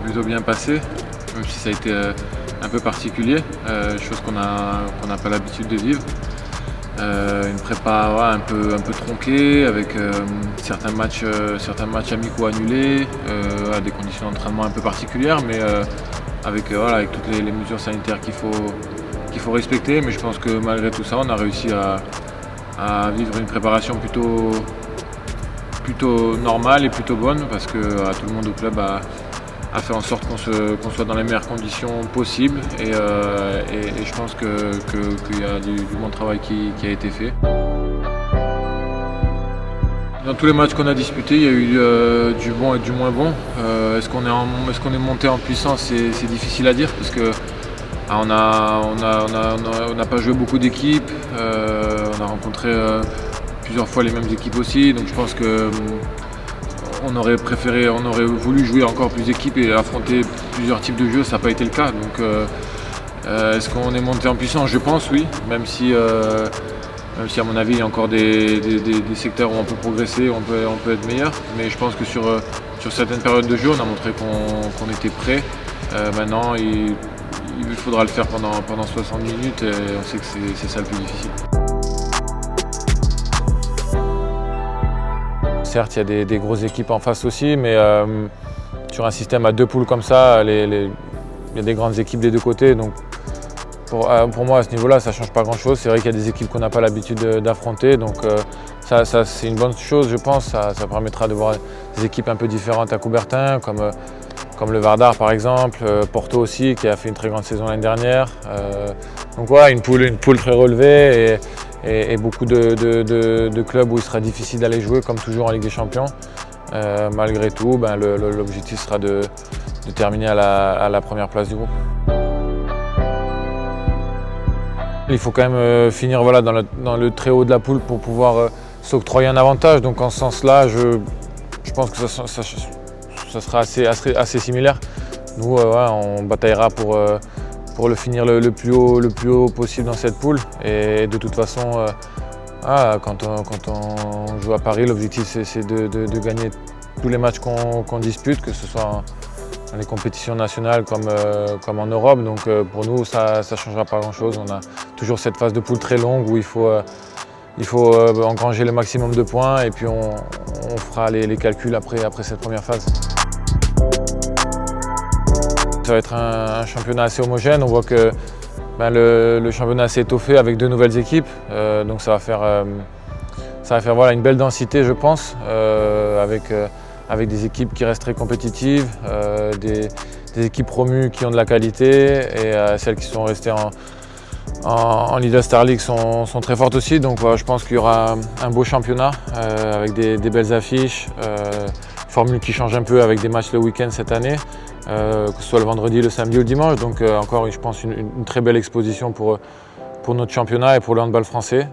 plutôt bien passé, même si ça a été un peu particulier, chose qu'on n'a pas l'habitude de vivre. Une prépa un peu tronquée, avec certains matchs amicaux annulés, à des conditions d'entraînement un peu particulières, mais avec toutes les mesures sanitaires qu'il faut respecter. Mais je pense que malgré tout ça, on a réussi à vivre une préparation plutôt normale et plutôt bonne, parce que tout le monde au club a fait en sorte qu'on soit dans les meilleures conditions possibles, et je pense qu'il y a du bon travail qui a été fait. Dans tous les matchs qu'on a disputés, il y a eu du bon et du moins bon. Est-ce qu'on est monté en puissance? C'est difficile à dire, parce que on n'a pas joué beaucoup d'équipes, on a rencontré plusieurs fois les mêmes équipes aussi, donc je pense que on aurait voulu jouer encore plus d'équipes et affronter plusieurs types de jeux. Ça n'a pas été le cas. Donc est-ce qu'on est monté en puissance? Je pense oui, même si à mon avis il y a encore des secteurs où on peut progresser, on peut être meilleur. Mais je pense que sur certaines périodes de jeu, on a montré qu'on était prêt. Maintenant il faudra le faire pendant 60 minutes, et on sait que c'est ça le plus difficile. Certes, il y a des grosses équipes en face aussi, mais sur un système à 2 poules comme ça, il y a des grandes équipes des deux côtés. Donc pour moi, à ce niveau-là, ça ne change pas grand-chose. C'est vrai qu'il y a des équipes qu'on n'a pas l'habitude d'affronter. Donc ça c'est une bonne chose, je pense. Ça permettra de voir des équipes un peu différentes à Coubertin, comme le Vardar par exemple, Porto aussi, qui a fait une très grande saison l'année dernière. Donc voilà, une poule très relevée, et beaucoup de clubs où il sera difficile d'aller jouer, comme toujours en Ligue des Champions. Malgré tout, l'objectif sera de terminer à la première place du groupe. Il faut quand même finir dans le très haut de la poule pour pouvoir s'octroyer un avantage. Donc en ce sens-là, je pense que ça sera assez similaire. Nous, on bataillera pour le finir le plus haut possible dans cette poule. Et de toute façon, quand on joue à Paris, l'objectif c'est de gagner tous les matchs qu'on dispute, que ce soit dans les compétitions nationales comme en Europe. Donc pour nous, ça ne changera pas grand-chose. On a toujours cette phase de poule très longue où il faut engranger le maximum de points, et puis on fera les calculs après cette première phase. Ça va être un championnat assez homogène. On voit que le championnat s'est étoffé avec 2 nouvelles équipes. Donc ça va faire une belle densité, je pense, avec des équipes qui restent très compétitives, des équipes promues qui ont de la qualité, et celles qui sont restées en Leader Star League sont très fortes aussi. Donc je pense qu'il y aura un beau championnat avec des belles affiches, formule qui change un peu avec des matchs le week-end cette année, que ce soit le vendredi, le samedi ou le dimanche. Donc encore, je pense, une très belle exposition pour notre championnat et pour le handball français.